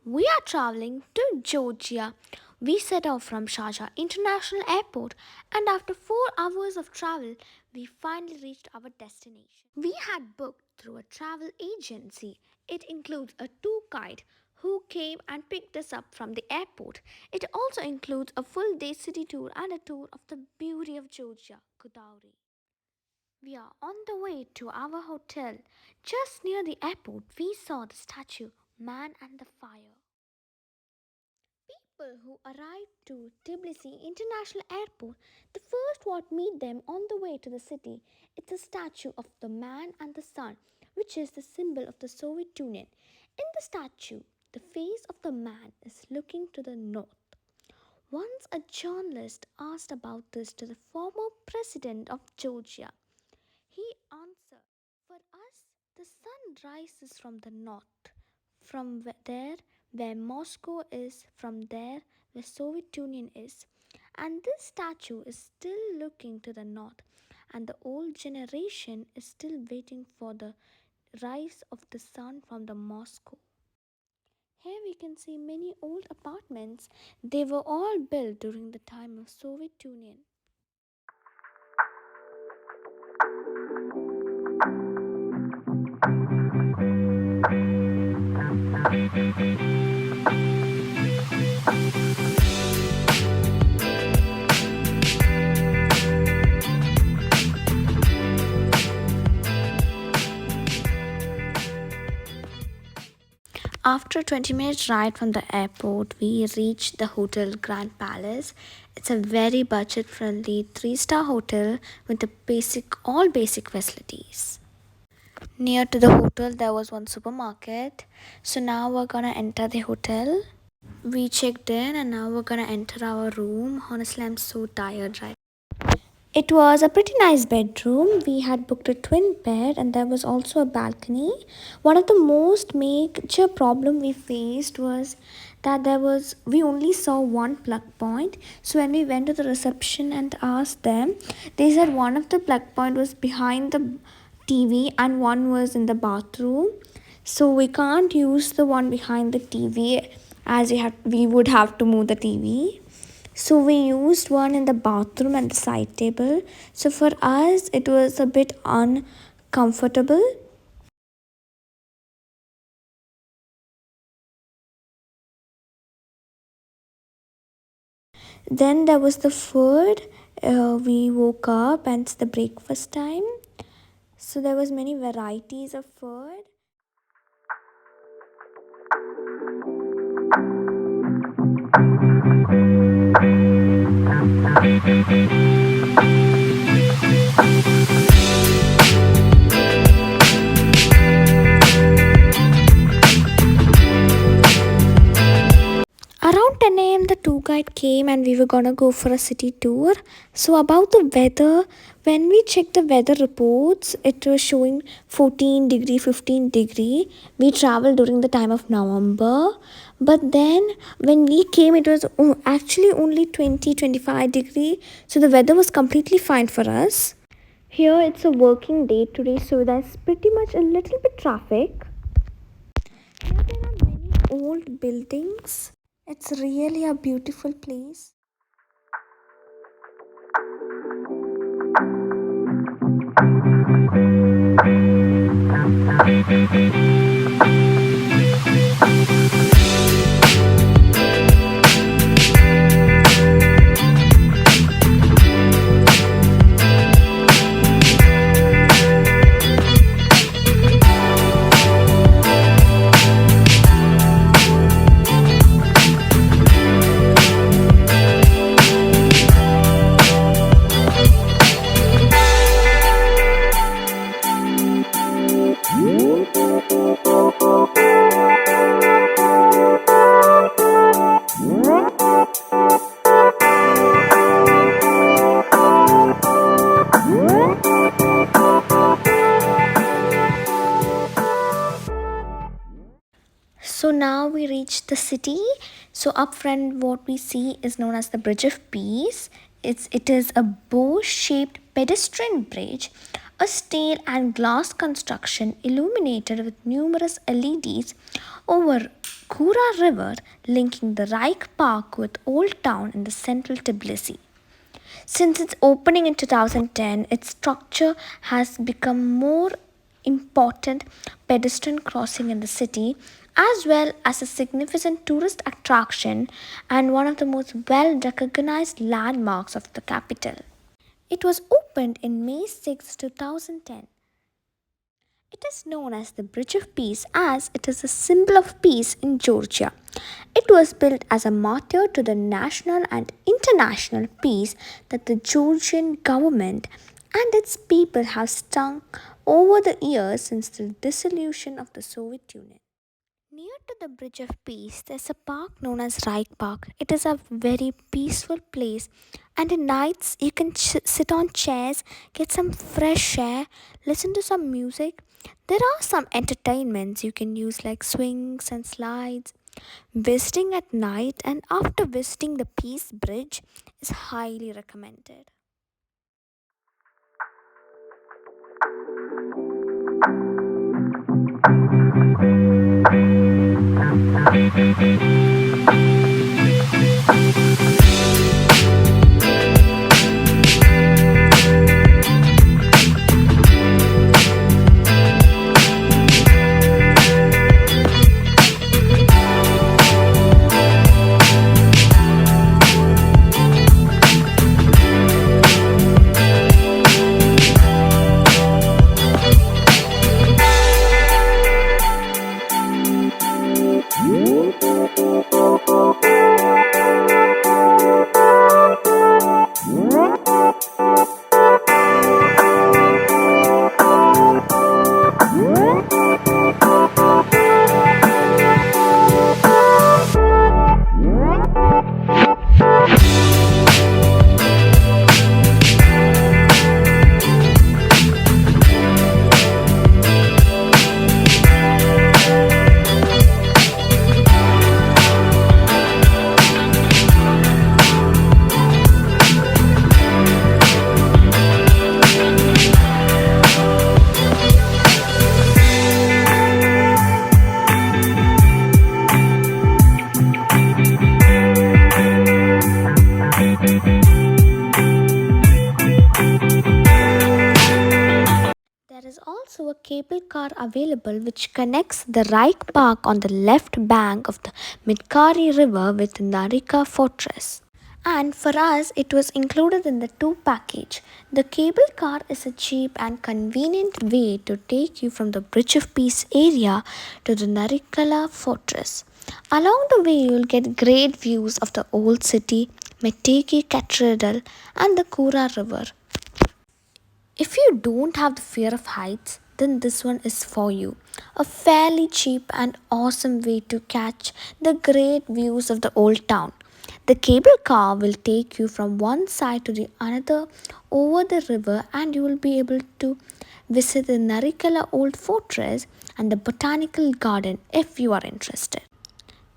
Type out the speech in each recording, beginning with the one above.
We are traveling to Georgia. We set off from Sharjah International Airport, and after 4 hours of travel, we finally reached our destination. We had booked through a travel agency. It includes a tour guide who came and picked us up from the airport. It also includes a full day city tour and a tour of the beauty of Georgia, Godavari. We are on the way to our hotel. Just near the airport, we saw the statue Man and the Fire. People who arrive to Tbilisi International Airport, the first what meet them on the way to the city, it's a statue of the man and the sun, which is the symbol of the Soviet Union. In the statue, the face of the man is looking to the north. Once a journalist asked about this to the former president of Georgia. He answered, for us, the sun rises from the north, from there where Moscow is, from there where Soviet Union is. And this statue is still looking to the north, and the old generation is still waiting for the rise of the sun from the Moscow. Here we can see many old apartments. They were all built during the time of Soviet Union. After a 20 minutes ride from the airport, we reached the Hotel Grand Palace. It's a very budget friendly 3-star hotel with the all basic facilities. Near to the hotel, there was one supermarket. So now we're gonna enter the hotel. We checked in and now we're gonna enter our room. Honestly, I'm so tired right. It was a pretty nice bedroom. We had booked a twin bed and there was also a balcony. One of the most major problem we faced was that we only saw one plug point. So when we went to the reception and asked them, they said one of the plug point was behind the TV and one was in the bathroom. So we can't use the one behind the TV as we would have to move the TV. So we used one in the bathroom and the side table. So for us, it was a bit uncomfortable. Then there was the food. We woke up and it's the breakfast time. So there was many varieties of food. Around 10 a.m., the tour guide came and we were gonna go for a city tour. So, about the weather, when we checked the weather reports, it was showing 14 degree, 15 degree. We traveled during the time of November, but then when we came, it was actually only 20, 25 degree. So, the weather was completely fine for us. Here, it's a working day today, so there's pretty much a little bit traffic. Here, there are many old buildings. It's really a beautiful place. So now we reach the city. So up front, what we see is known as the Bridge of Peace. It is a bow-shaped pedestrian bridge, a steel and glass construction illuminated with numerous LEDs over Kura River linking the Reich Park with Old Town in the central Tbilisi. Since its opening in 2010, its structure has become more important pedestrian crossing in the city as well as a significant tourist attraction and one of the most well recognized landmarks of the capital. It was opened in May 6, 2010. It is known as the Bridge of Peace as it is a symbol of peace in Georgia. It was built as a martyr to the national and international peace that the Georgian government and its people have stung over the years since the dissolution of the Soviet Union. Near to the Bridge of Peace, there's a park known as Reich Park. It is a very peaceful place, and at nights you can sit on chairs, get some fresh air, listen to some music. There are some entertainments you can use like swings and slides. Visiting at night and after visiting the Peace Bridge is highly recommended. There is also a cable car available which connects the Reich Park on the left bank of the Midkari River with Narika Fortress. And for us, it was included in the tour package. The cable car is a cheap and convenient way to take you from the Bridge of Peace area to the Narikala Fortress. Along the way, you will get great views of the old city, Meteki Cathedral, and the Kura River. If you don't have the fear of heights, then this one is for you. A fairly cheap and awesome way to catch the great views of the old town. The cable car will take you from one side to the another over the river and you will be able to visit the Narikala Old Fortress and the Botanical Garden if you are interested.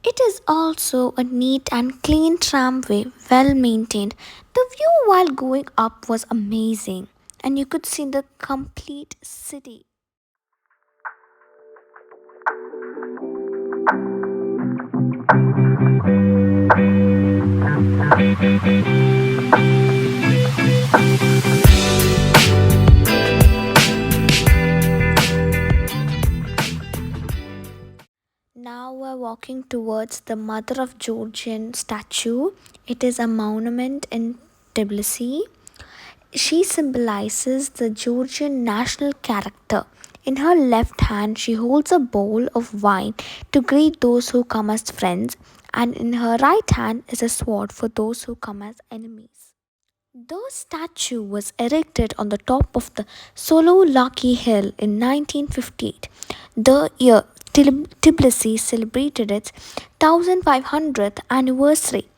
It is also a neat and clean tramway, well maintained. The view while going up was amazing and you could see the complete city. Now we're walking towards the Mother of Georgian statue. It is a monument in Tbilisi. She symbolizes the Georgian national character. In her left hand, she holds a bowl of wine to greet those who come as friends, and in her right hand is a sword for those who come as enemies. The statue was erected on the top of the Solovlaki Hill in 1958, the year Tbilisi celebrated its 1500th anniversary.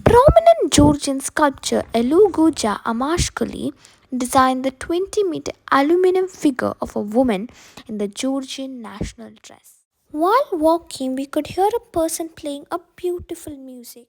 Prominent Georgian sculptor Eluguja Amashkuli designed the 20-meter aluminum figure of a woman in the Georgian national dress. While walking, we could hear a person playing a beautiful music.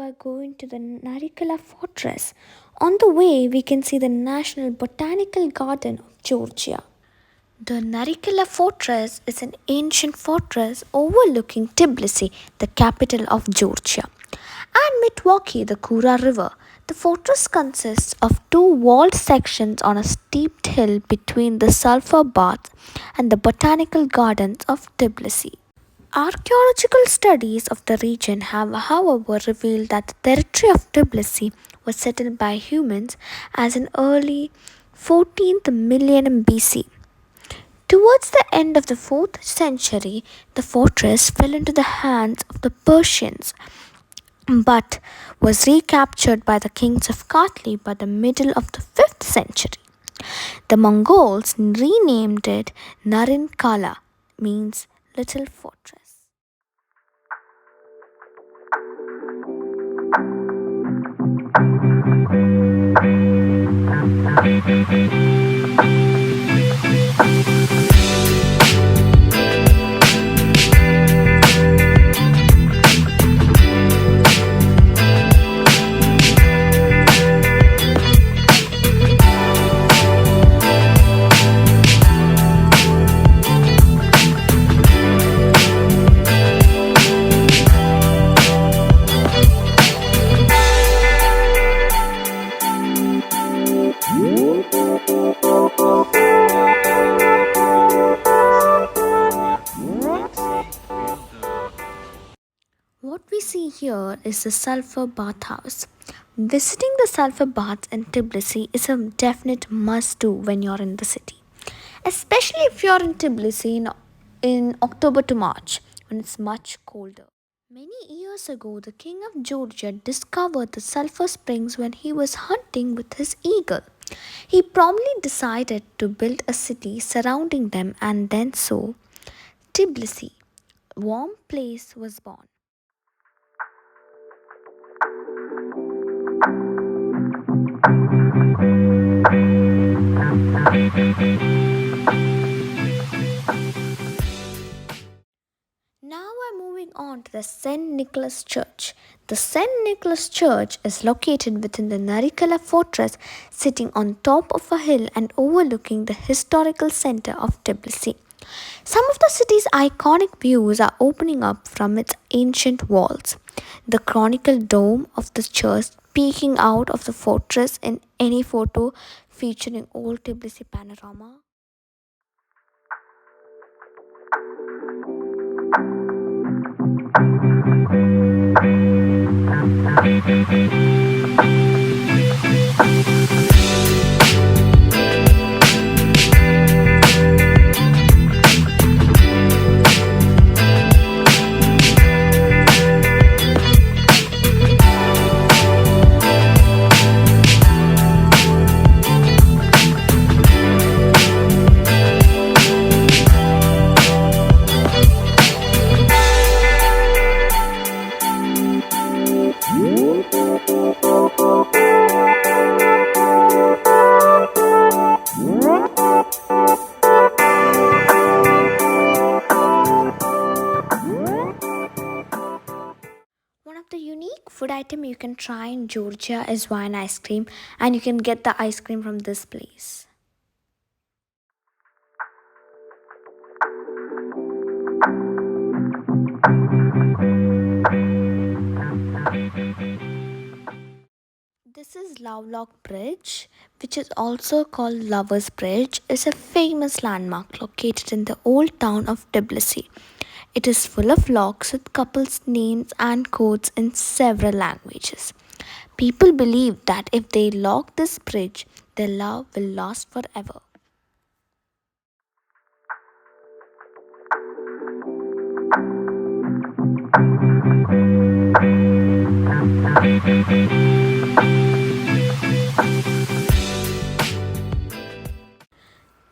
are going to the Narikala Fortress. On the way, we can see the National Botanical Garden of Georgia. The Narikala Fortress is an ancient fortress overlooking Tbilisi, the capital of Georgia, and Milwaukee, the Kura River. The fortress consists of two walled sections on a steep hill between the sulfur baths and the botanical gardens of Tbilisi. Archaeological studies of the region have, however, revealed that the territory of Tbilisi was settled by humans as in early 14th millennium BC. Towards the end of the 4th century, the fortress fell into the hands of the Persians but was recaptured by the kings of Kartli by the middle of the 5th century. The Mongols renamed it Narin Kala, means little fortress. What we see here is the sulfur bathhouse. Visiting the sulfur baths in Tbilisi is a definite must do when you're in the city, especially if you're in Tbilisi in October to March when it's much colder. Many years ago, the king of Georgia discovered the sulfur springs when he was hunting with his eagle. He promptly decided to build a city surrounding them, and then so Tbilisi, warm place, was born. Now we're moving on to the St. Nicholas Church. The St. Nicholas Church is located within the Narikala Fortress, sitting on top of a hill and overlooking the historical center of Tbilisi. Some of the city's iconic views are opening up from its ancient walls. The conical dome of the church peeking out of the fortress in any photo featuring old Tbilisi panorama. One of the unique food item you can try in Georgia is wine ice cream, and you can get the ice cream from this place. This is Lovelock Bridge, which is also called Lovers Bridge, is a famous landmark located in the old town of Tbilisi. It is full of locks with couples' names and codes in several languages. People believe that if they lock this bridge, their love will last forever.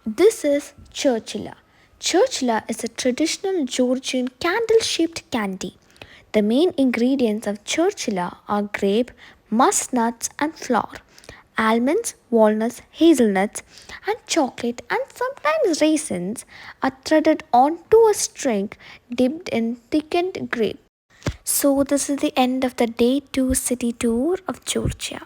This is Churchilla. Churchilla is a traditional Georgian candle-shaped candy. The main ingredients of Churchilla are grape, musk nuts and flour, almonds, walnuts, hazelnuts and chocolate, and sometimes raisins are threaded onto a string dipped in thickened grape. So, this is the end of the day 2 city tour of Georgia.